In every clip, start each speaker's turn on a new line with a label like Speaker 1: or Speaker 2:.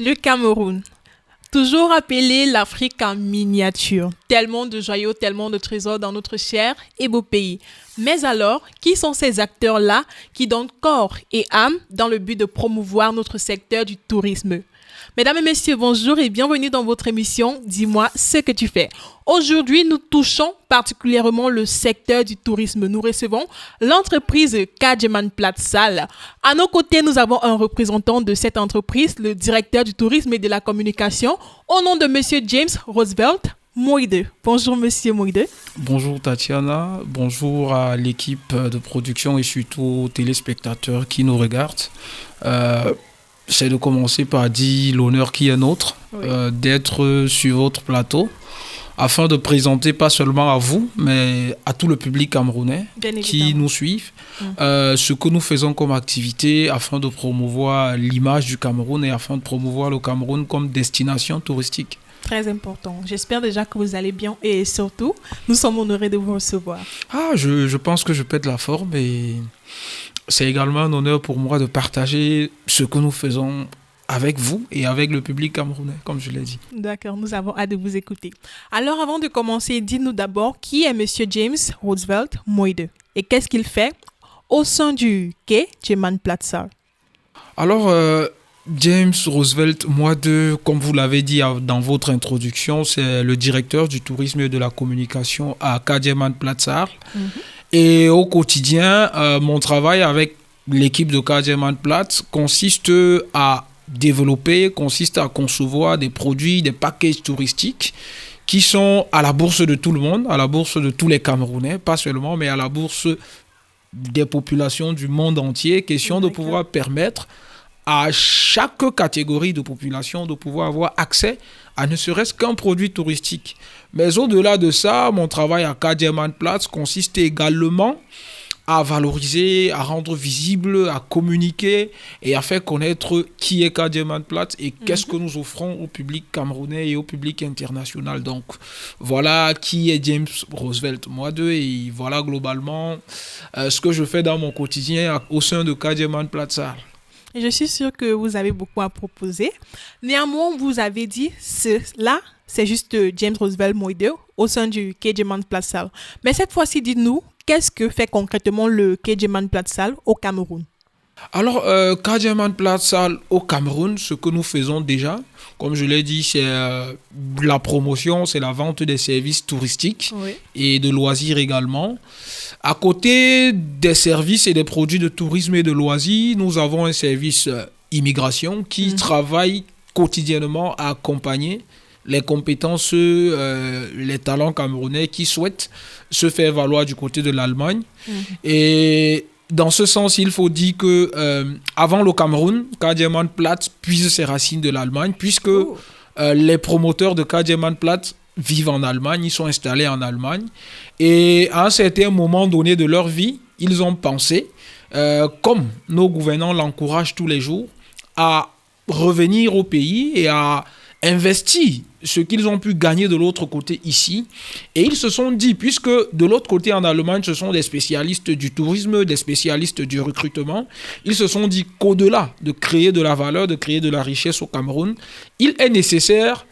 Speaker 1: Le Cameroun, toujours appelé l'Afrique en miniature. Tellement de joyaux, tellement de trésors dans notre cher et beau pays. Mais alors, qui sont ces acteurs-là qui donnent corps et âme dans le but de promouvoir notre secteur du tourisme? Mesdames et messieurs, bonjour et bienvenue dans votre émission « Dis-moi ce que tu fais ». Aujourd'hui, nous touchons particulièrement le secteur du tourisme. Nous recevons l'entreprise Kadjeman Platsal. À nos côtés, nous avons un représentant de cette entreprise, le directeur du tourisme et de la communication, au nom de Monsieur James Roosevelt Moïde. Bonjour Monsieur Moïde.
Speaker 2: Bonjour Tatiana, bonjour à l'équipe de production et surtout aux téléspectateurs qui nous regardent. C'est de commencer par dire l'honneur qui est nôtre, d'être sur votre plateau, afin de présenter pas seulement à vous, mais à tout le public camerounais qui nous suivent, ce que nous faisons comme activité afin de promouvoir l'image du Cameroun et afin de promouvoir le Cameroun comme destination touristique.
Speaker 1: Très important. J'espère déjà que vous allez bien et surtout, nous sommes honorés de vous recevoir.
Speaker 2: Je pense que je pète la forme et c'est également un honneur pour moi de partager ce que nous faisons avec vous et avec le public camerounais, comme je l'ai dit. D'accord,
Speaker 1: nous avons hâte de vous écouter. Alors, avant de commencer, dites-nous d'abord qui est Monsieur James Roosevelt Moïde et qu'est-ce qu'il fait au sein du Kadjeman Platsal.
Speaker 2: Alors, James Roosevelt Moïde, comme vous l'avez dit dans votre introduction, c'est le directeur du tourisme et de la communication à Kadjeman Platsal. Et au quotidien, mon travail avec l'équipe de Kadjeman Platz consiste à concevoir des produits, des packages touristiques qui sont à la bourse de tout le monde, à la bourse de tous les Camerounais, pas seulement, mais à la bourse des populations du monde entier. Question de pouvoir permettre à chaque catégorie de population de pouvoir avoir accès à ne serait-ce qu'un produit touristique. Mais au-delà de ça, mon travail à Kadjeman Platz consiste également à valoriser, à rendre visible, à communiquer et à faire connaître qui est Kadjeman Platz et qu'est-ce que nous offrons au public camerounais et au public international. Donc, voilà qui est James Roosevelt Moïde et voilà globalement ce que je fais dans mon quotidien au sein de Kadjeman Platsal.
Speaker 1: Je suis sûre que vous avez beaucoup à proposer. Néanmoins, vous avez dit cela, c'est juste James Roosevelt Moïde au sein du Kadjeman Platsal. Mais cette fois-ci, dites-nous, qu'est-ce que fait concrètement le Kadjeman Platsal au Cameroun?
Speaker 2: Alors, Kadjeman Platsal au Cameroun, ce que nous faisons déjà, comme je l'ai dit, c'est la promotion, c'est la vente des services touristiques et de loisirs également. À côté des services et des produits de tourisme et de loisirs, nous avons un service immigration qui travaille quotidiennement à accompagner les compétences, les talents camerounais qui souhaitent se faire valoir du côté de l'Allemagne. Et dans ce sens, il faut dire que avant le Cameroun, Kadjeman Platz puise ses racines de l'Allemagne, puisque les promoteurs de Kadjeman Platz vivent en Allemagne, ils sont installés en Allemagne. Et à un certain moment donné de leur vie, ils ont pensé, comme nos gouvernants l'encouragent tous les jours, à revenir au pays et à investir ce qu'ils ont pu gagner de l'autre côté ici. Et ils se sont dit, puisque de l'autre côté en Allemagne, ce sont des spécialistes du tourisme, des spécialistes du recrutement, ils se sont dit qu'au-delà de créer de la valeur, de créer de la richesse au Cameroun, il est nécessaire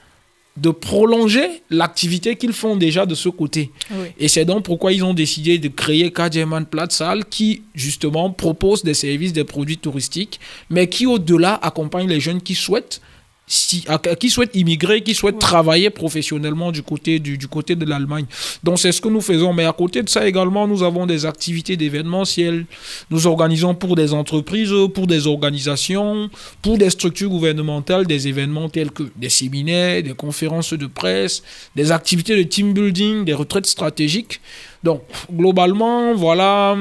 Speaker 2: de prolonger l'activité qu'ils font déjà de ce côté. Et c'est donc pourquoi ils ont décidé de créer Kadjeman Platsal qui, justement, propose des services, des produits touristiques, mais qui, au-delà, accompagne les jeunes qui souhaitent immigrer, qui souhaitent travailler professionnellement du côté de l'Allemagne. Donc c'est ce que nous faisons. Mais à côté de ça également, nous avons des activités d'événementiel. Nous organisons pour des entreprises, pour des organisations, pour des structures gouvernementales, des événements tels que des séminaires, des conférences de presse, des activités de team building, des retraites stratégiques. Donc globalement, voilà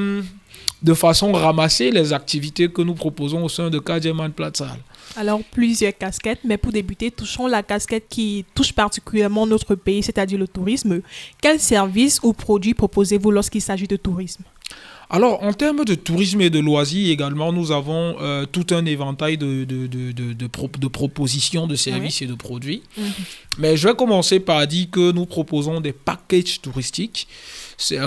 Speaker 2: de façon ramassée les activités que nous proposons au sein de Kadjeman Platsal.
Speaker 1: Alors, plusieurs casquettes, mais pour débuter, touchons la casquette qui touche particulièrement notre pays, c'est-à-dire le tourisme. Quels services ou produits proposez-vous lorsqu'il s'agit de tourisme?
Speaker 2: Alors, en termes de tourisme et de loisirs également, nous avons tout un éventail de propositions de services et de produits. Mais je vais commencer par dire que nous proposons des packages touristiques.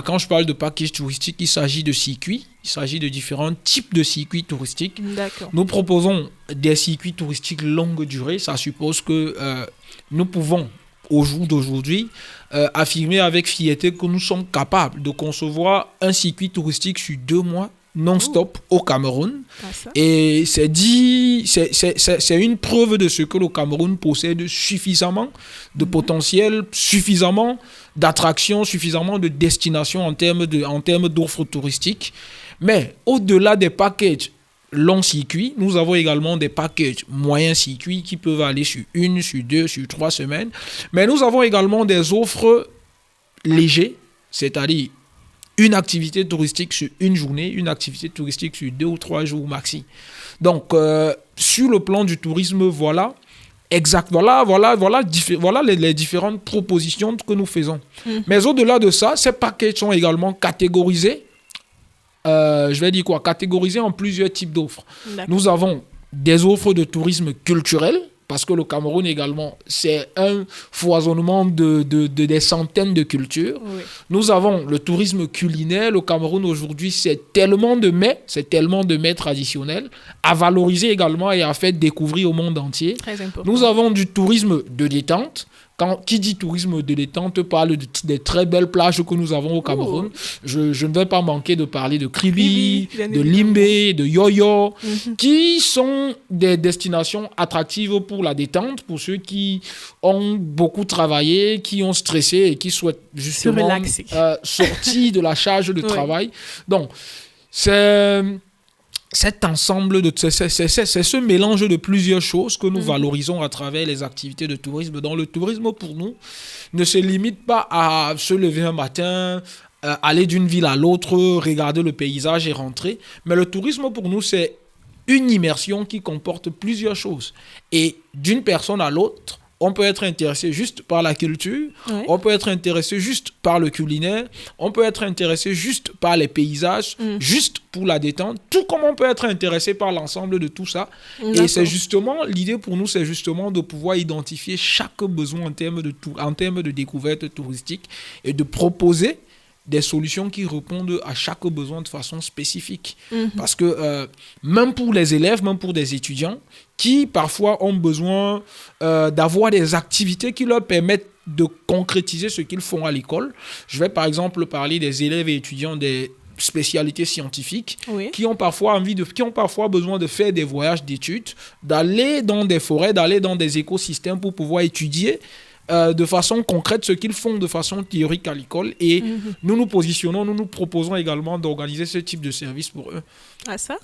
Speaker 2: Quand je parle de package touristique, il s'agit de circuits. Il s'agit de différents types de circuits touristiques.
Speaker 1: D'accord.
Speaker 2: Nous proposons des circuits touristiques longue durée. Ça suppose que nous pouvons, au jour d'aujourd'hui, affirmer avec fierté que nous sommes capables de concevoir un circuit touristique sur 2 mois non-stop au Cameroun. Et c'est une preuve de ce que le Cameroun possède suffisamment de potentiel, suffisamment d'attractions, suffisamment de destinations en termes d'offres touristiques. Mais au-delà des packages long circuit, nous avons également des packages moyens circuits qui peuvent aller sur 1, sur 2, sur 3 semaines. Mais nous avons également des offres légères, c'est-à-dire une activité touristique sur une journée, une activité touristique sur 2 ou 3 jours maxi. Donc, sur le plan du tourisme, voilà les différentes propositions que nous faisons. Mais au-delà de ça, ces packages sont également catégorisés. Catégorisés en plusieurs types d'offres. D'accord. Nous avons des offres de tourisme culturel, parce que le Cameroun également, c'est un foisonnement de des centaines de cultures. Oui. Nous avons le tourisme culinaire. Le Cameroun aujourd'hui, c'est tellement de mets traditionnels à valoriser également et à faire découvrir au monde entier.
Speaker 1: Très important.
Speaker 2: Nous avons du tourisme de détente. Qui dit tourisme de détente parle des très belles plages que nous avons au Cameroun. Je ne vais pas manquer de parler de Kribi, de Limbe, de Yoyo, qui sont des destinations attractives pour la détente, pour ceux qui ont beaucoup travaillé, qui ont stressé et qui souhaitent justement sortir de la charge de travail. Donc, c'est ce mélange de plusieurs choses que nous valorisons à travers les activités de tourisme. Donc, le tourisme, pour nous, ne se limite pas à se lever un matin, aller d'une ville à l'autre, regarder le paysage et rentrer. Mais le tourisme, pour nous, c'est une immersion qui comporte plusieurs choses. Et d'une personne à l'autre, on peut être intéressé juste par la culture, on peut être intéressé juste par le culinaire, on peut être intéressé juste par les paysages, juste pour la détente, tout comme on peut être intéressé par l'ensemble de tout ça. D'accord. Et c'est justement, l'idée pour nous, c'est justement de pouvoir identifier chaque besoin en termes de découverte touristique et de proposer des solutions qui répondent à chaque besoin de façon spécifique. Parce que même pour les élèves, même pour des étudiants qui parfois ont besoin d'avoir des activités qui leur permettent de concrétiser ce qu'ils font à l'école. Je vais par exemple parler des élèves et étudiants des spécialités scientifiques qui ont parfois besoin de faire des voyages d'études, d'aller dans des forêts, d'aller dans des écosystèmes pour pouvoir étudier de façon concrète ce qu'ils font de façon théorique à l'école. Et nous nous proposons également d'organiser ce type de service pour eux.
Speaker 1: Ah ça ?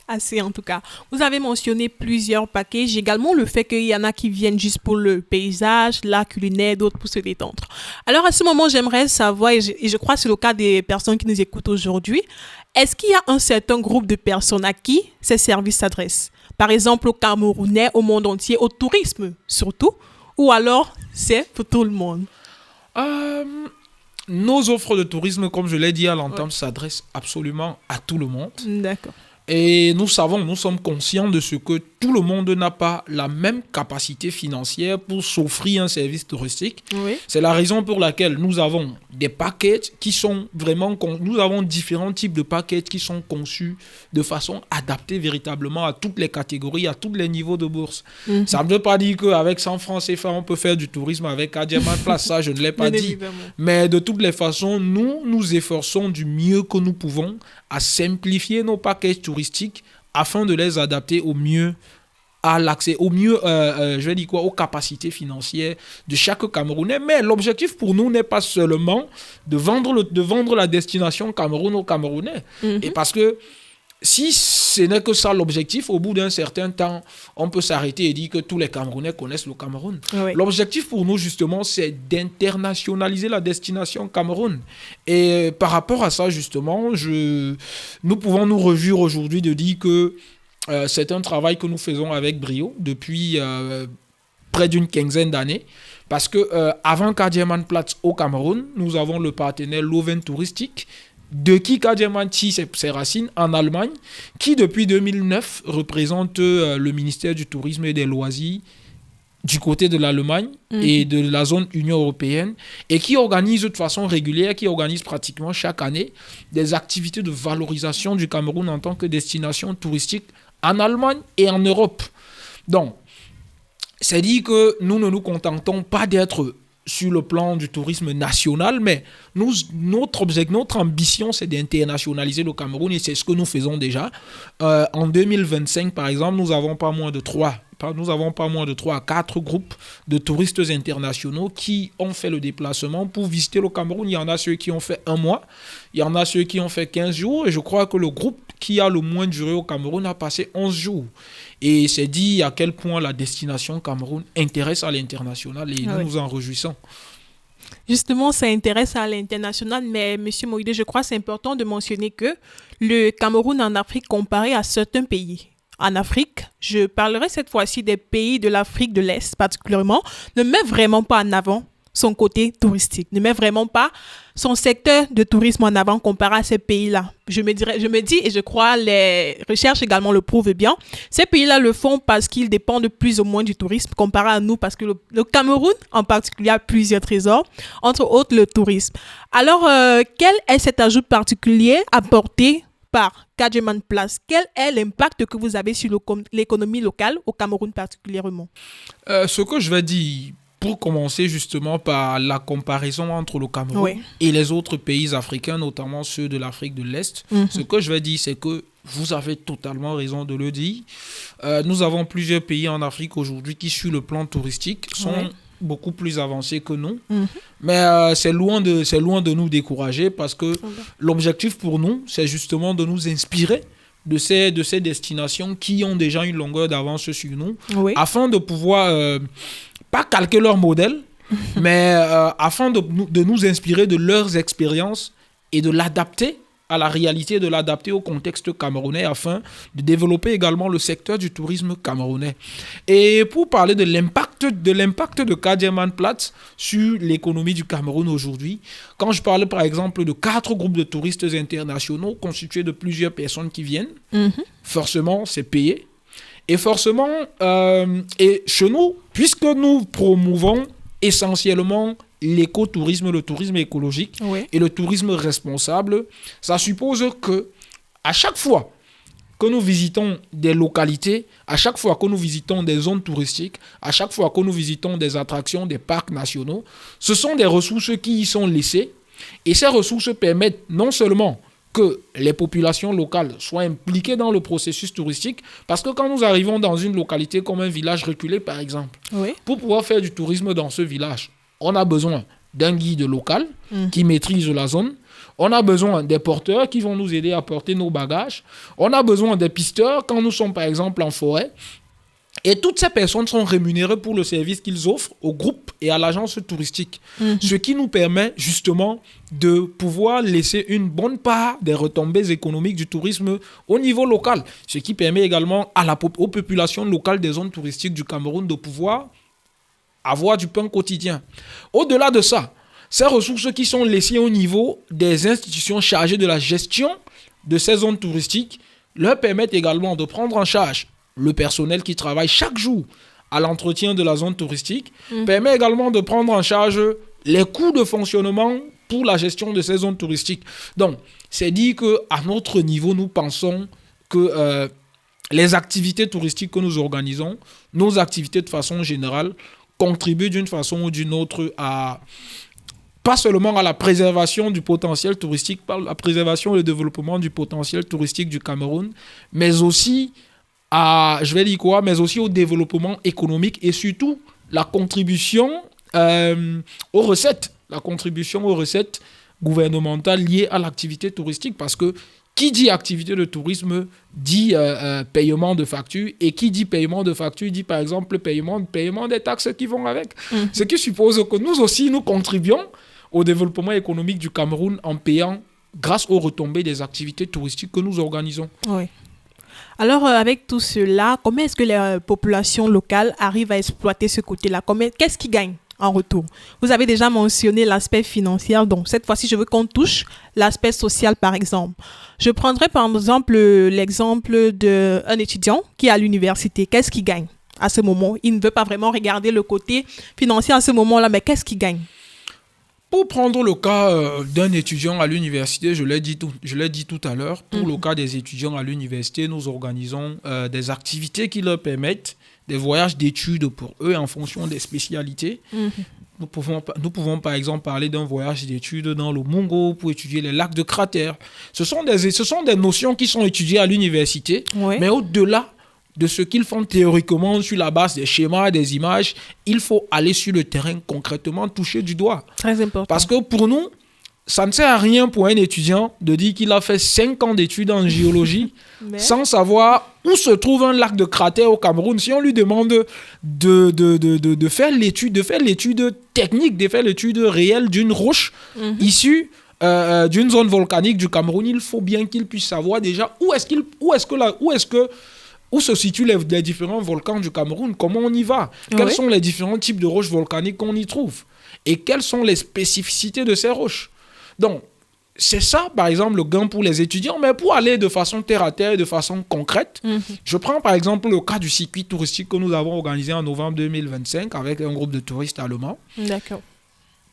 Speaker 1: Assez en tout cas. Vous avez mentionné plusieurs packages, également le fait qu'il y en a qui viennent juste pour le paysage, l'art culinaire, d'autres pour se détendre. Alors à ce moment, j'aimerais savoir, et je crois que c'est le cas des personnes qui nous écoutent aujourd'hui, est-ce qu'il y a un certain groupe de personnes à qui ces services s'adressent ? Par exemple, aux Camerounais, au monde entier, au tourisme surtout, ou alors c'est pour tout le monde ?
Speaker 2: Nos offres de tourisme, comme je l'ai dit à l'entame, s'adressent absolument à tout le monde.
Speaker 1: D'accord.
Speaker 2: Et nous sommes conscients de ce que tout le monde n'a pas la même capacité financière pour s'offrir un service touristique. Oui. C'est la raison pour laquelle nous avons des packages qui sont vraiment... Nous avons différents types de packages qui sont conçus de façon adaptée véritablement à toutes les catégories, à tous les niveaux de bourse. Ça ne veut pas dire qu'avec 100 francs CFA, on peut faire du tourisme avec Kadiaman Place. Ça, je ne l'ai pas dit. Mais de toutes les façons, nous nous efforçons du mieux que nous pouvons à simplifier nos packages touristiques afin de les adapter au mieux à l'accès, au mieux, aux capacités financières de chaque Camerounais. Mais l'objectif pour nous n'est pas seulement de vendre la destination Cameroun aux Camerounais. Et parce que si ce n'est que ça l'objectif, au bout d'un certain temps, on peut s'arrêter et dire que tous les Camerounais connaissent le Cameroun. Oui. L'objectif pour nous, justement, c'est d'internationaliser la destination Cameroun. Et par rapport à ça, justement, nous pouvons nous réjouir aujourd'hui de dire que c'est un travail que nous faisons avec brio depuis près d'une quinzaine d'années. Parce que avant Kadiaman Platz au Cameroun, nous avons le partenaire Loven Touristique, de qui Kadiaman tisse ses racines en Allemagne, qui depuis 2009 représente le ministère du Tourisme et des Loisirs du côté de l'Allemagne et de la zone Union européenne et qui organise de façon régulière, qui organise pratiquement chaque année des activités de valorisation du Cameroun en tant que destination touristique en Allemagne et en Europe. Donc, c'est dit que nous ne nous contentons pas d'être sur le plan du tourisme national, mais notre objectif, notre ambition, c'est d'internationaliser le Cameroun et c'est ce que nous faisons déjà. En 2025, par exemple, nous avons pas moins de 3 à 4 groupes de touristes internationaux qui ont fait le déplacement pour visiter le Cameroun. Il y en a ceux qui ont fait 1 mois, il y en a ceux qui ont fait 15 jours et je crois que le groupe qui a le moins duré au Cameroun a passé 11 jours. Et c'est dit à quel point la destination Cameroun intéresse à l'international et nous nous en réjouissons.
Speaker 1: Justement, ça intéresse à l'international, mais M. Moïde, je crois que c'est important de mentionner que le Cameroun en Afrique, comparé à certains pays en Afrique, je parlerai cette fois-ci des pays de l'Afrique de l'Est particulièrement, ne met vraiment pas en avant son côté touristique, ne met vraiment pas son secteur de tourisme en avant comparé à ces pays-là. Je me dis, et je crois les recherches également le prouvent bien, ces pays-là le font parce qu'ils dépendent plus ou moins du tourisme comparé à nous, parce que le Cameroun en particulier a plusieurs trésors, entre autres le tourisme. Alors, quel est cet ajout particulier apporté par Kadjeman Place? Quel est l'impact que vous avez sur l'économie locale au Cameroun particulièrement?
Speaker 2: Ce que je vais dire, pour commencer justement par la comparaison entre le Cameroun et les autres pays africains, notamment ceux de l'Afrique de l'Est, ce que je vais dire, c'est que vous avez totalement raison de le dire. Nous avons plusieurs pays en Afrique aujourd'hui qui, sur le plan touristique, sont beaucoup plus avancés que nous. Mais c'est loin de nous décourager parce que l'objectif pour nous, c'est justement de nous inspirer de ces destinations qui ont déjà une longueur d'avance sur nous, afin de pouvoir, pas calquer leur modèle, mais afin de nous inspirer de leurs expériences et de l'adapter à la réalité, de l'adapter au contexte camerounais afin de développer également le secteur du tourisme camerounais. Et pour parler de l'impact de Kadjeman Platz sur l'économie du Cameroun aujourd'hui, quand je parle par exemple de 4 groupes de touristes internationaux constitués de plusieurs personnes qui viennent, forcément c'est payé. Et forcément, et chez nous, puisque nous promouvons essentiellement l'écotourisme, le tourisme écologique et le tourisme responsable, ça suppose que à chaque fois que nous visitons des localités, à chaque fois que nous visitons des zones touristiques, à chaque fois que nous visitons des attractions, des parcs nationaux, ce sont des ressources qui y sont laissées et ces ressources permettent non seulement que les populations locales soient impliquées dans le processus touristique, parce que quand nous arrivons dans une localité comme un village reculé par exemple, pour pouvoir faire du tourisme dans ce village, on a besoin d'un guide local qui maîtrise la zone. On a besoin des porteurs qui vont nous aider à porter nos bagages. On a besoin des pisteurs quand nous sommes par exemple en forêt. Et toutes ces personnes sont rémunérées pour le service qu'ils offrent au groupe et à l'agence touristique. Ce qui nous permet justement de pouvoir laisser une bonne part des retombées économiques du tourisme au niveau local. Ce qui permet également aux populations locales des zones touristiques du Cameroun de pouvoir avoir du pain quotidien. Au-delà de ça, ces ressources qui sont laissées au niveau des institutions chargées de la gestion de ces zones touristiques leur permettent également de prendre en charge le personnel qui travaille chaque jour à l'entretien de la zone touristique, permet également de prendre en charge les coûts de fonctionnement pour la gestion de ces zones touristiques. Donc, c'est dit qu'à notre niveau, nous pensons que les activités touristiques que nous organisons, nos activités de façon générale, contribuent d'une façon ou d'une autre à pas seulement à la préservation du potentiel touristique, à la préservation et le développement du potentiel touristique du Cameroun, mais aussi mais aussi au développement économique et surtout la contribution aux recettes gouvernementales liées à l'activité touristique, parce que qui dit activité de tourisme dit paiement de factures, et qui dit paiement de factures dit par exemple paiement des taxes qui vont avec. Ce qui suppose que nous aussi nous contribuons au développement économique du Cameroun en payant grâce aux retombées des activités touristiques que nous organisons.
Speaker 1: Oui. Alors, avec tout cela, comment est-ce que les populations locales arrivent à exploiter ce côté-là? Qu'est-ce qu'ils gagnent en retour? Vous avez déjà mentionné l'aspect financier, donc cette fois-ci, je veux qu'on touche l'aspect social, par exemple. Je prendrai par exemple l'exemple d'un étudiant qui est à l'université. Qu'est-ce qu'il gagne? à ce moment. Il ne veut pas vraiment regarder le côté financier à ce moment-là, mais qu'est-ce qu'il gagne?
Speaker 2: Pour prendre le cas d'un étudiant à l'université, je l'ai dit tout à l'heure, pour le cas des étudiants à l'université, nous organisons des activités qui leur permettent des voyages d'études pour eux en fonction des spécialités. Nous pouvons par exemple parler d'un voyage d'études dans le Mungo pour étudier les lacs de cratères. Ce sont des notions qui sont étudiées à l'université, mais au-delà de ce qu'ils font théoriquement sur la base des schémas, des images, il faut aller sur le terrain concrètement, toucher du doigt.
Speaker 1: Très important.
Speaker 2: Parce que pour nous, ça ne sert à rien pour un étudiant de dire qu'il a fait 5 ans d'études en géologie sans savoir où se trouve un lac de cratère au Cameroun. Si on lui demande de faire l'étude technique, de faire l'étude réelle d'une roche issue d'une zone volcanique du Cameroun, il faut bien qu'il puisse savoir déjà où se situent les différents volcans du Cameroun, comment on y va, quels sont les différents types de roches volcaniques qu'on y trouve et quelles sont les spécificités de ces roches. Donc, c'est ça, par exemple, le gain pour les étudiants, mais pour aller de façon terre à terre, de façon concrète, je prends par exemple le cas du circuit touristique que nous avons organisé en novembre 2025 avec un groupe de touristes allemands.
Speaker 1: D'accord.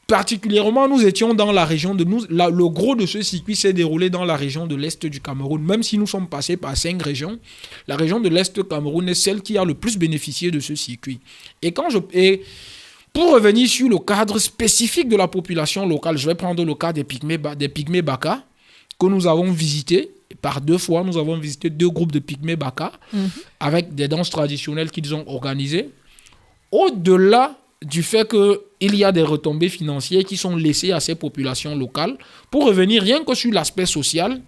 Speaker 2: Particulièrement, nous étions dans la région de... le gros de ce circuit s'est déroulé dans la région de l'Est du Cameroun. Même si nous sommes passés par 5 régions, la région de l'Est du Cameroun est celle qui a le plus bénéficié de ce circuit. Et pour revenir sur le cadre spécifique de la population locale, je vais prendre le cas des Pygmées Baka, que nous avons visité. Par 2 fois, nous avons visité 2 groupes de Pygmées Baka avec des danses traditionnelles qu'ils ont organisées. Au-delà du fait qu'il y a des retombées financières qui sont laissées à ces populations locales. Pour revenir rien que sur l'aspect social,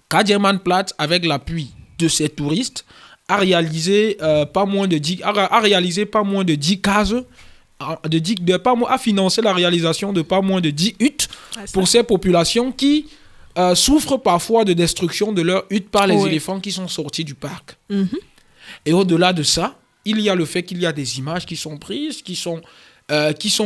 Speaker 2: Kadiamanplatz, avec l'appui de ces touristes, a réalisé pas moins de 10 cases, a financé la réalisation de pas moins de 10 huttes pour ces populations qui souffrent parfois de destruction de leurs huttes par les éléphants qui sont sortis du parc. Et au-delà de ça, il y a le fait qu'il y a des images qui sont prises, qui sont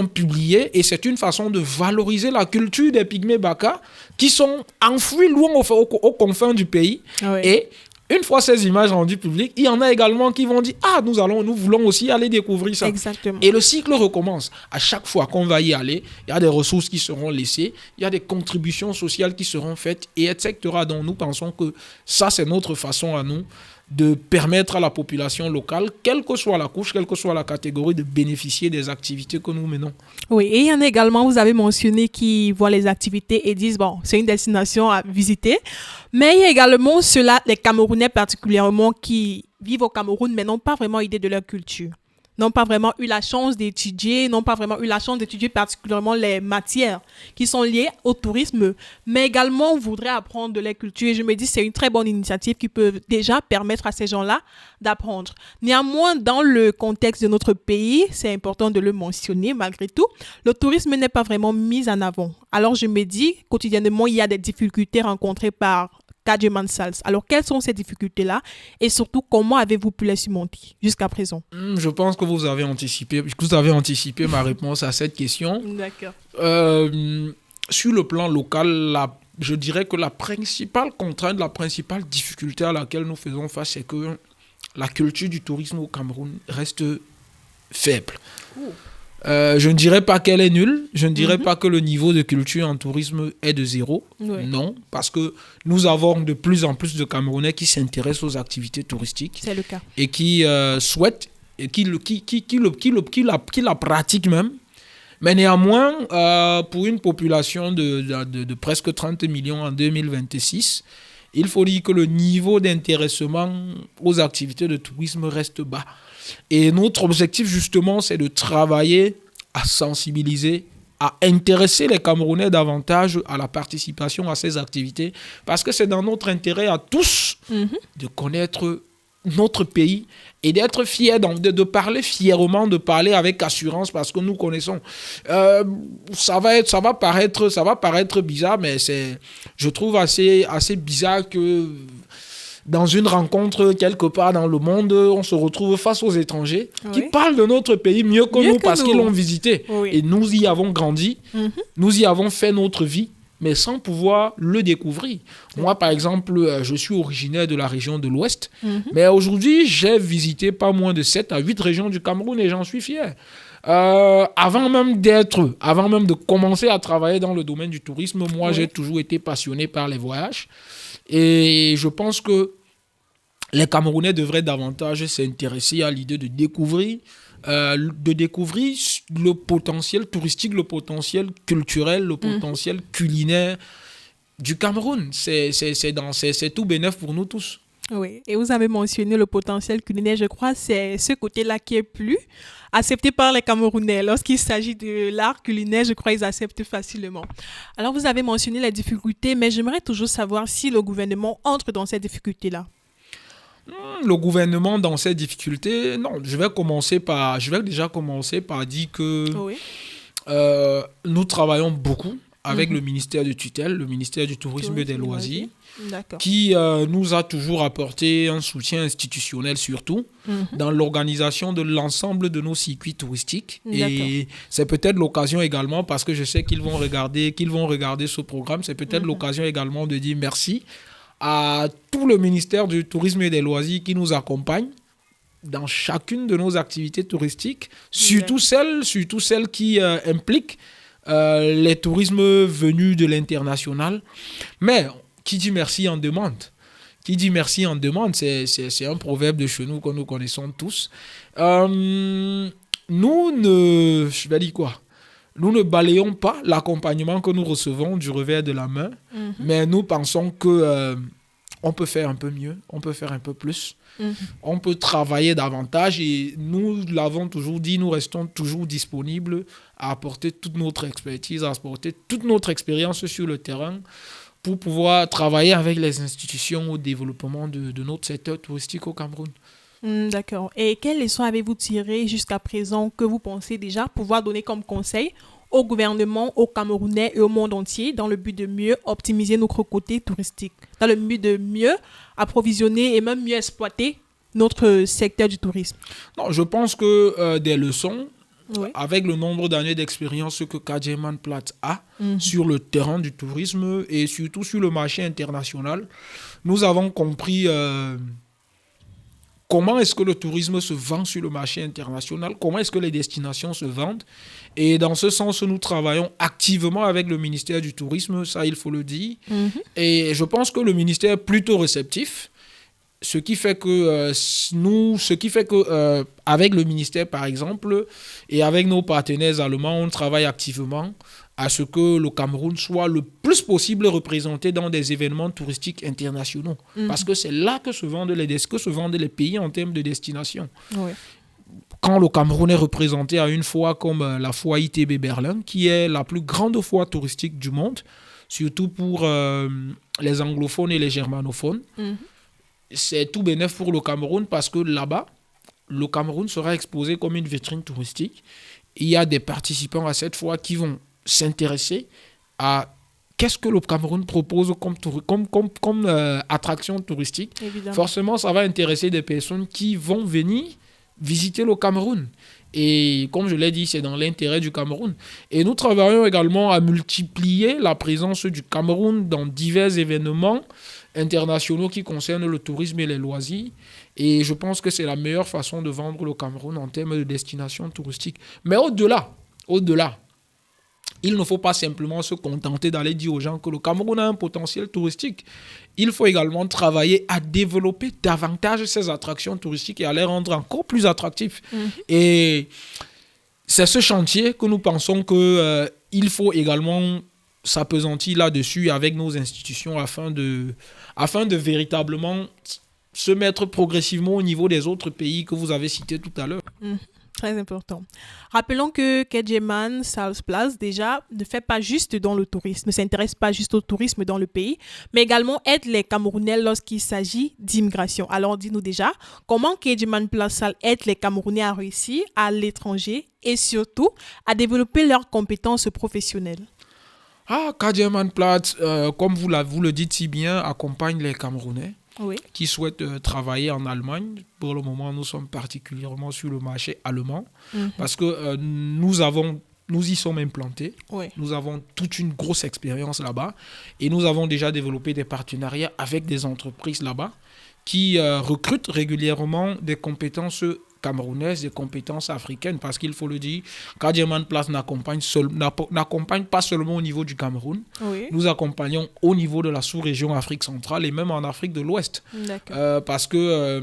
Speaker 2: publiées, et c'est une façon de valoriser la culture des Pygmées Baka qui sont enfouis loin aux confins du pays. Et une fois ces images rendues publiques, il y en a également qui vont dire « Ah, nous voulons aussi aller découvrir ça. »
Speaker 1: Exactement.
Speaker 2: Et le cycle recommence. À chaque fois qu'on va y aller, il y a des ressources qui seront laissées, il y a des contributions sociales qui seront faites, et etc. Donc nous pensons que ça, c'est notre façon à nous de permettre à la population locale, quelle que soit la couche, quelle que soit la catégorie, de bénéficier des activités que nous menons.
Speaker 1: Oui, et il y en a également, vous avez mentionné, qui voient les activités et disent, bon, c'est une destination à visiter. Mais il y a également ceux-là, les Camerounais particulièrement, qui vivent au Cameroun, mais n'ont pas vraiment idée de leur culture. N'ont pas vraiment eu la chance d'étudier, particulièrement les matières qui sont liées au tourisme, mais également voudraient apprendre de la culture. Et je me dis, c'est une très bonne initiative qui peut déjà permettre à ces gens-là d'apprendre. Néanmoins, dans le contexte de notre pays, c'est important de le mentionner malgré tout, le tourisme n'est pas vraiment mis en avant. Alors je me dis, quotidiennement, il y a des difficultés rencontrées par Kadjeman-Sals. Alors, quelles sont ces difficultés-là et surtout, comment avez-vous pu les surmonter jusqu'à présent?
Speaker 2: Je pense que vous avez anticipé ma réponse à cette question.
Speaker 1: D'accord.
Speaker 2: Sur le plan local, je dirais que la principale contrainte, la principale difficulté à laquelle nous faisons face, c'est que la culture du tourisme au Cameroun reste faible. Je ne dirais pas qu'elle est nulle, je ne dirais pas que le niveau de culture en tourisme est de 0. Non, parce que nous avons de plus en plus de Camerounais qui s'intéressent aux activités touristiques.
Speaker 1: C'est le cas.
Speaker 2: Et qui souhaitent, et qui la pratiquent même. Mais néanmoins, pour une population de presque 30 millions en 2026, il faut dire que le niveau d'intéressement aux activités de tourisme reste bas. Et notre objectif, justement, c'est de travailler à sensibiliser, à intéresser les Camerounais davantage à la participation à ces activités, parce que c'est dans notre intérêt à tous de connaître notre pays et d'être fiers, de parler fièrement, de parler avec assurance, parce que nous connaissons. Ça va paraître bizarre, mais je trouve assez bizarre que dans une rencontre quelque part dans le monde, on se retrouve face aux étrangers qui parlent de notre pays mieux que nous parce qu'ils l'ont visité. Et nous y avons grandi, nous y avons fait notre vie. mais sans pouvoir le découvrir. Moi, par exemple, je suis originaire de la région de l'Ouest, mais aujourd'hui, j'ai visité pas moins de 7 à 8 régions du Cameroun et j'en suis fier. Avant même de commencer à travailler dans le domaine du tourisme, moi, j'ai toujours été passionné par les voyages. Et je pense que les Camerounais devraient davantage s'intéresser à l'idée de découvrir le potentiel touristique, le potentiel culturel, le potentiel culinaire du Cameroun. C'est tout bénef pour nous tous.
Speaker 1: Oui, et vous avez mentionné le potentiel culinaire. Je crois que c'est ce côté-là qui est plus accepté par les Camerounais. Lorsqu'il s'agit de l'art culinaire, je crois qu'ils acceptent facilement. Alors, vous avez mentionné les difficultés, mais j'aimerais toujours savoir si le gouvernement entre dans ces difficultés-là.
Speaker 2: Le gouvernement dans ces difficultés, non, je vais déjà commencer par dire que nous travaillons beaucoup avec le ministère de tutelle, le ministère du Tourisme et des Loisirs, qui nous a toujours apporté un soutien institutionnel surtout dans l'organisation de l'ensemble de nos circuits touristiques. Et c'est peut-être l'occasion également, parce que je sais qu'ils vont regarder ce programme, c'est peut-être l'occasion également de dire merci à tout le ministère du Tourisme et des Loisirs qui nous accompagne dans chacune de nos activités touristiques, surtout celles qui impliquent les tourismes venus de l'international. Mais qui dit merci en demande. Qui dit merci en demande, c'est un proverbe de chez nous que nous connaissons tous. Nous ne balayons pas l'accompagnement que nous recevons du revers de la main, mais nous pensons que on peut faire un peu mieux, on peut faire un peu plus, on peut travailler davantage et nous l'avons toujours dit, nous restons toujours disponibles à apporter toute notre expertise, à apporter toute notre expérience sur le terrain pour pouvoir travailler avec les institutions au développement de notre secteur touristique au Cameroun.
Speaker 1: D'accord. Et quelles leçons avez-vous tirées jusqu'à présent que vous pensez déjà pouvoir donner comme conseil au gouvernement, aux Camerounais et au monde entier dans le but de mieux optimiser notre côté touristique, dans le but de mieux approvisionner et même mieux exploiter notre secteur du tourisme?
Speaker 2: Non, je pense que des leçons, avec le nombre d'années d'expérience que Kadjeman Platts a sur le terrain du tourisme et surtout sur le marché international, nous avons compris comment est-ce que le tourisme se vend sur le marché international, comment est-ce que les destinations se vendent. Et dans ce sens, nous travaillons activement avec le ministère du Tourisme, ça il faut le dire. Et je pense que le ministère est plutôt réceptif, ce qui fait que avec le ministère par exemple, et avec nos partenaires allemands, on travaille activement à ce que le Cameroun soit le plus possible représenté dans des événements touristiques internationaux. Parce que c'est là que se vendent les pays en termes de destination. Quand le Cameroun est représenté à une foire comme la foire ITB Berlin, qui est la plus grande foire touristique du monde, surtout pour les anglophones et les germanophones, c'est tout bénef pour le Cameroun parce que là-bas, le Cameroun sera exposé comme une vitrine touristique. Il y a des participants à cette foire qui vont s'intéresser à qu'est-ce que le Cameroun propose comme attraction touristique. Évidemment. Forcément, ça va intéresser des personnes qui vont venir visiter le Cameroun. Et comme je l'ai dit, c'est dans l'intérêt du Cameroun. Et nous travaillons également à multiplier la présence du Cameroun dans divers événements internationaux qui concernent le tourisme et les loisirs. Et je pense que c'est la meilleure façon de vendre le Cameroun en termes de destination touristique. Mais au-delà, il ne faut pas simplement se contenter d'aller dire aux gens que le Cameroun a un potentiel touristique. Il faut également travailler à développer davantage ces attractions touristiques et à les rendre encore plus attractifs. Et c'est ce chantier que nous pensons qu'il faut également s'appesantir là-dessus avec nos institutions afin de véritablement se mettre progressivement au niveau des autres pays que vous avez cités tout à l'heure.
Speaker 1: Très important. Rappelons que Kadjeman Platts déjà ne fait pas juste dans le tourisme, ne s'intéresse pas juste au tourisme dans le pays, mais également aide les Camerounais lorsqu'il s'agit d'immigration. Alors dis-nous déjà, comment Kadjeman Platts aide les Camerounais à réussir à l'étranger et surtout à développer leurs compétences professionnelles?
Speaker 2: Kadjeman Platts, comme vous le dites si bien, accompagne les Camerounais qui souhaitent travailler en Allemagne. Pour le moment, nous sommes particulièrement sur le marché allemand parce que nous avons nous y sommes implantés.
Speaker 1: Oui.
Speaker 2: Nous avons toute une grosse expérience là-bas. Et nous avons déjà développé des partenariats avec des entreprises là-bas qui recrutent régulièrement des compétences camerounaises, des compétences africaines. Parce qu'il faut le dire, Kadiaman Place n'accompagne pas seulement au niveau du Cameroun.
Speaker 1: Oui.
Speaker 2: Nous accompagnons au niveau de la sous-région Afrique centrale et même en Afrique de l'Ouest. Parce que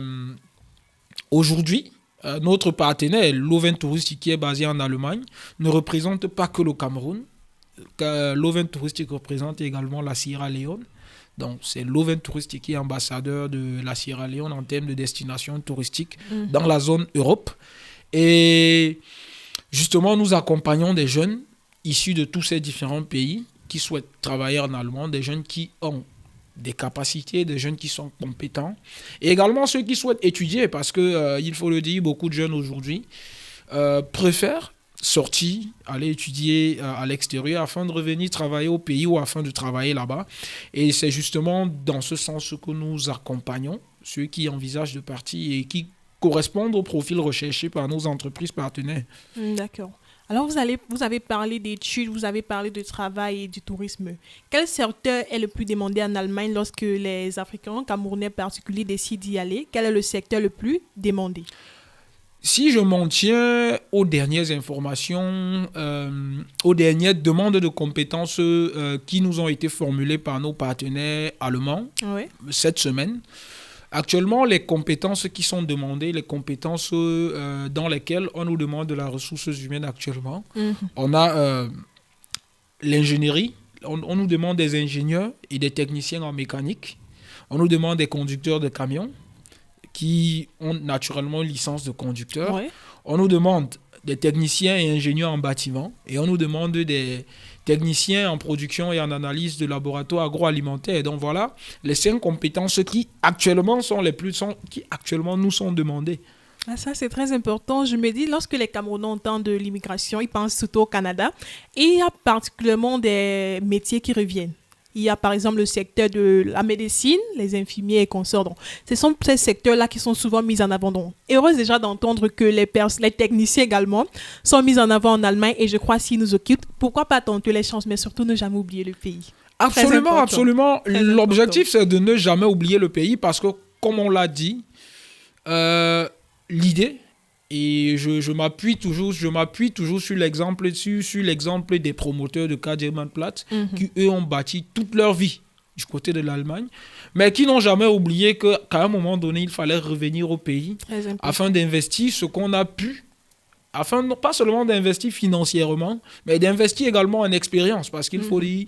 Speaker 2: aujourd'hui, notre partenaire, l'Oven Touristique, qui est basé en Allemagne, ne représente pas que le Cameroun. L'Oven Touristique représente également la Sierra Leone. Donc, c'est l'Oven Touristique qui est ambassadeur de la Sierra Leone en termes de destination touristique dans la zone Europe. Et justement, nous accompagnons des jeunes issus de tous ces différents pays qui souhaitent travailler en allemand, des jeunes qui ont des capacités, des jeunes qui sont compétents. Et également ceux qui souhaitent étudier, parce que, il faut le dire, beaucoup de jeunes aujourd'hui préfèrent sortir, aller étudier à l'extérieur afin de revenir travailler au pays ou afin de travailler là-bas. Et c'est justement dans ce sens que nous accompagnons ceux qui envisagent de partir et qui correspondent au profil recherché par nos entreprises partenaires.
Speaker 1: D'accord. Alors, vous avez parlé d'études, vous avez parlé de travail et du tourisme. Quel secteur est le plus demandé en Allemagne lorsque les Africains, Camerounais particuliers, décident d'y aller? Quel est le secteur le plus demandé?
Speaker 2: Si je m'en tiens aux dernières informations, aux dernières demandes de compétences qui nous ont été formulées par nos partenaires allemands cette semaine, actuellement, les compétences qui sont demandées, les compétences dans lesquelles on nous demande de la ressource humaine actuellement, on a l'ingénierie, on nous demande des ingénieurs et des techniciens en mécanique, on nous demande des conducteurs de camions qui ont naturellement une licence de conducteur, on nous demande des techniciens et ingénieurs en bâtiment et on nous demande des techniciens en production et en analyse de laboratoires agroalimentaires. Donc voilà les 5 compétences qui actuellement nous sont demandées.
Speaker 1: Ah, ça, c'est très important. Je me dis, lorsque les Camerounais entendent de l'immigration, ils pensent surtout au Canada. Et il y a particulièrement des métiers qui reviennent. Il y a par exemple le secteur de la médecine, les infirmiers et consorts. Donc, ce sont ces secteurs-là qui sont souvent mis en avant. Donc, heureuse déjà d'entendre que les techniciens également sont mis en avant en Allemagne. Et je crois s'ils nous occupent, pourquoi pas tenter les chances, mais surtout ne jamais oublier le pays.
Speaker 2: Absolument, absolument. L'objectif, c'est de ne jamais oublier le pays parce que, comme on l'a dit, l'idée, et je m'appuie toujours sur l'exemple des promoteurs de Kadiaman-Platz qui, eux, ont bâti toute leur vie du côté de l'Allemagne, mais qui n'ont jamais oublié qu'à un moment donné, il fallait revenir au pays afin d'investir ce qu'on a pu, afin non pas seulement d'investir financièrement, mais d'investir également en expérience, parce qu'il faut dire,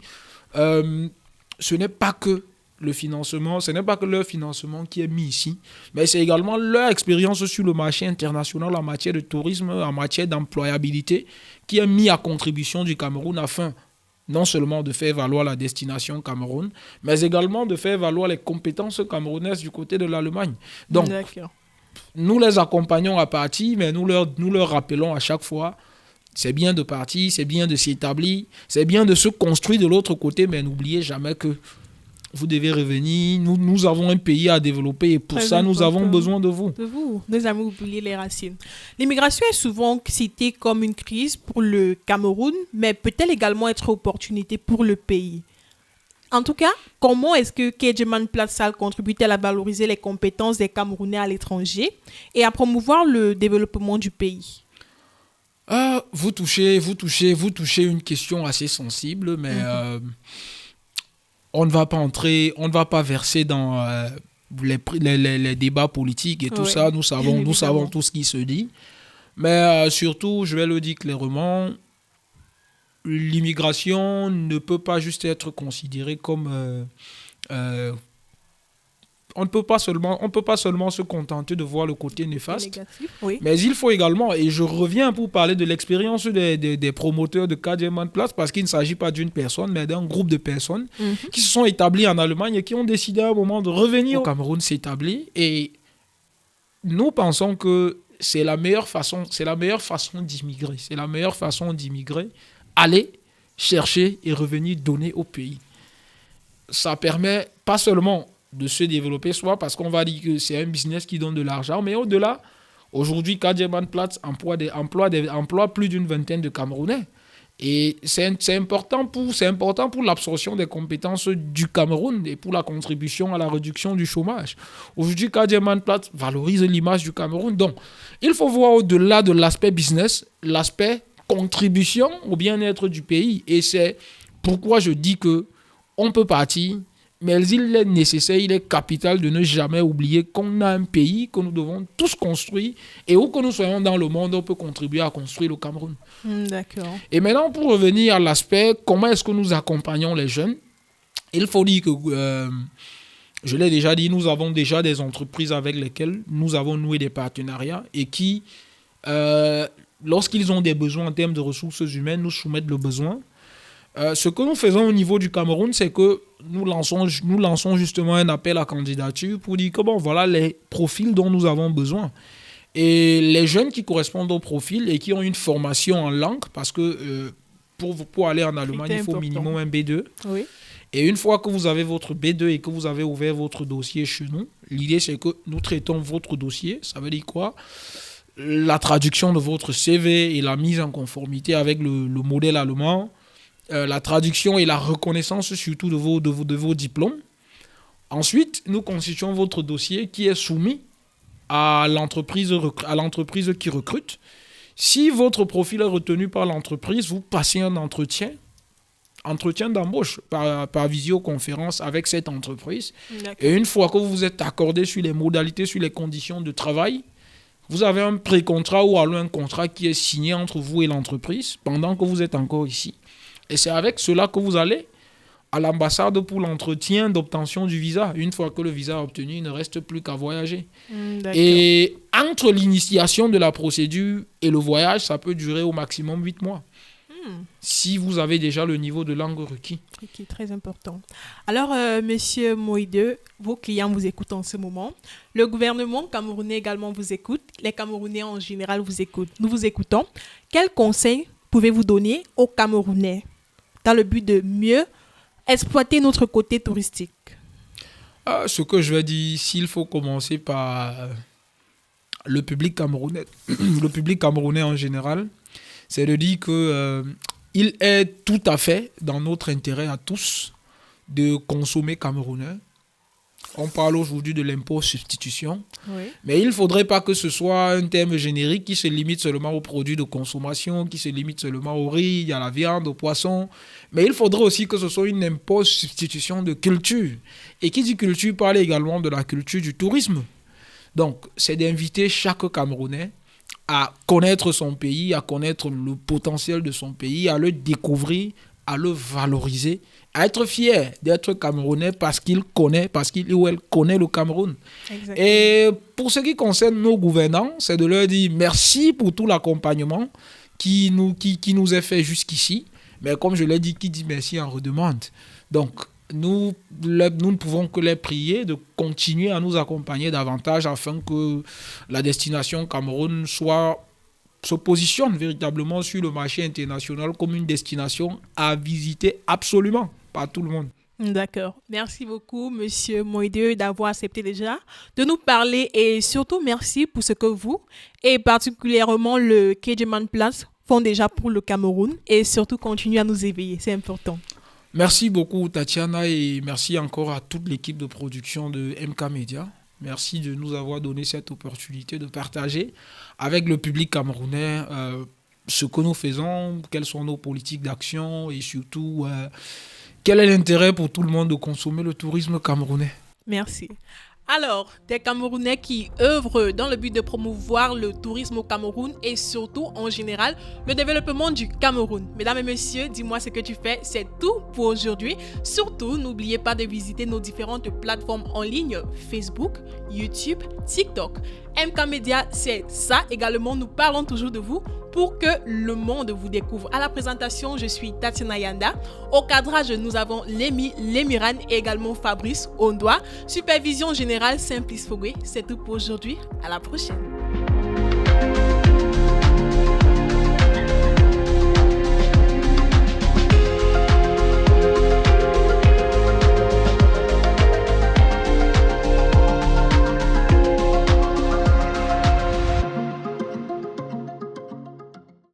Speaker 2: ce n'est pas que le financement, ce n'est pas que leur financement qui est mis ici, mais c'est également leur expérience sur le marché international en matière de tourisme, en matière d'employabilité, qui est mis à contribution du Cameroun afin non seulement de faire valoir la destination Cameroun, mais également de faire valoir les compétences camerounaises du côté de l'Allemagne. Donc, nous les accompagnons à partir, mais nous leur rappelons à chaque fois, c'est bien de partir, c'est bien de s'établir, c'est bien de se construire de l'autre côté, mais n'oubliez jamais que vous devez revenir. Nous avons un pays à développer et pour ça, nous avons besoin de vous.
Speaker 1: Nous avons oublié les racines. L'immigration est souvent citée comme une crise pour le Cameroun, mais peut-elle également être opportunité pour le pays? En tout cas, comment est-ce que Kadiaman-Platz contribue-t-elle à valoriser les compétences des Camerounais à l'étranger et à promouvoir le développement du pays?
Speaker 2: Vous touchez une question assez sensible, mais on ne va pas verser dans les débats politiques et tout ça. Nous savons tout ce qui se dit. Mais surtout, je vais le dire clairement, l'immigration ne peut pas juste être considérée comme... on ne peut pas seulement se contenter de voir le côté néfaste,
Speaker 1: négatif,
Speaker 2: mais il faut également, et je reviens pour parler de l'expérience des promoteurs de Kadiaman-Platz, parce qu'il ne s'agit pas d'une personne, mais d'un groupe de personnes qui se sont établis en Allemagne et qui ont décidé à un moment de revenir au Cameroun s'établir. Et nous pensons que c'est la meilleure façon d'immigrer. C'est la meilleure façon d'immigrer, aller chercher et revenir donner au pays. Ça permet pas seulement de se développer, soit parce qu'on va dire que c'est un business qui donne de l'argent, mais au-delà, aujourd'hui, Kadiaman-Platz emploie plus d'une vingtaine de Camerounais. Et c'est important pour l'absorption des compétences du Cameroun et pour la contribution à la réduction du chômage. Aujourd'hui, Kadiaman Platts valorise l'image du Cameroun. Donc, il faut voir au-delà de l'aspect business, l'aspect contribution au bien-être du pays. Et c'est pourquoi je dis que on peut partir, mais il est nécessaire, il est capital de ne jamais oublier qu'on a un pays que nous devons tous construire et où que nous soyons dans le monde, on peut contribuer à construire le Cameroun.
Speaker 1: D'accord.
Speaker 2: Et maintenant, pour revenir à l'aspect, comment est-ce que nous accompagnons les jeunes? Il faut dire que, je l'ai déjà dit, nous avons déjà des entreprises avec lesquelles nous avons noué des partenariats et qui, lorsqu'ils ont des besoins en termes de ressources humaines, nous soumettent le besoin. Ce que nous faisons au niveau du Cameroun, c'est que nous lançons justement un appel à candidature pour dire que bon, voilà les profils dont nous avons besoin. Et les jeunes qui correspondent au profil et qui ont une formation en langue, parce que pour aller en Allemagne, il faut minimum un B2.
Speaker 1: Oui.
Speaker 2: Et une fois que vous avez votre B2 et que vous avez ouvert votre dossier chez nous, l'idée c'est que nous traitons votre dossier. Ça veut dire quoi? La traduction de votre CV et la mise en conformité avec le modèle allemand. La traduction et la reconnaissance surtout de vos diplômes. Ensuite, nous constituons votre dossier qui est soumis à l'entreprise qui recrute. Si votre profil est retenu par l'entreprise, vous passez un entretien d'embauche par visioconférence avec cette entreprise. D'accord. Et une fois que vous vous êtes accordé sur les modalités, sur les conditions de travail, vous avez un pré-contrat ou alors un contrat qui est signé entre vous et l'entreprise pendant que vous êtes encore ici. Et c'est avec cela que vous allez à l'ambassade pour l'entretien d'obtention du visa. Une fois que le visa est obtenu, il ne reste plus qu'à voyager. Et entre l'initiation de la procédure et le voyage, ça peut durer au maximum 8 mois. Si vous avez déjà le niveau de langue requis.
Speaker 1: Qui est très important. Alors, Monsieur Moïde, vos clients vous écoutent en ce moment. Le gouvernement camerounais également vous écoute. Les Camerounais en général vous écoutent. Nous vous écoutons. Quels conseils pouvez-vous donner aux Camerounais dans le but de mieux exploiter notre côté touristique?
Speaker 2: Ce que je vais dire, s'il faut commencer par le public camerounais, le public camerounais en général, c'est de dire qu'il est tout à fait dans notre intérêt à tous de consommer camerounais. On parle aujourd'hui de l'impôt substitution, oui. Mais il ne faudrait pas que ce soit un terme générique qui se limite seulement aux produits de consommation, qui se limite seulement au riz, à la viande, au poisson. Mais il faudrait aussi que ce soit une impôt substitution de culture. Et qui dit culture parle également de la culture du tourisme. Donc, c'est d'inviter chaque Camerounais à connaître son pays, à connaître le potentiel de son pays, à le découvrir, à le valoriser, à être fier d'être Camerounais parce qu'il ou elle connaît le Cameroun. Exactement. Et pour ce qui concerne nos gouvernants, c'est de leur dire merci pour tout l'accompagnement qui nous est fait jusqu'ici. Mais comme je l'ai dit, qui dit merci en redemande. Donc, nous ne pouvons que les prier de continuer à nous accompagner davantage afin que la destination Cameroun se positionne véritablement sur le marché international comme une destination à visiter absolument par tout le monde.
Speaker 1: D'accord. Merci beaucoup, Monsieur Moïde, d'avoir accepté déjà de nous parler et surtout merci pour ce que vous et particulièrement le Kadiaman Platts font déjà pour le Cameroun et surtout continuez à nous éveiller. C'est important.
Speaker 2: Merci beaucoup, Tatiana, et merci encore à toute l'équipe de production de MK Media. Merci de nous avoir donné cette opportunité de partager avec le public camerounais ce que nous faisons, quelles sont nos politiques d'action et surtout quel est l'intérêt pour tout le monde de consommer le tourisme camerounais.
Speaker 1: Merci. Alors, des Camerounais qui œuvrent dans le but de promouvoir le tourisme au Cameroun et surtout, en général, le développement du Cameroun. Mesdames et messieurs, dis-moi ce que tu fais, c'est tout pour aujourd'hui. Surtout, n'oubliez pas de visiter nos différentes plateformes en ligne, Facebook, YouTube, TikTok. MK Media, c'est ça également, nous parlons toujours de vous pour que le monde vous découvre. À la présentation, je suis Tatiana Yanda. Au cadrage, nous avons Lémi, Lémiran et également Fabrice Ondoa. Supervision générale Simplice Fogwe. C'est tout pour aujourd'hui. À la prochaine.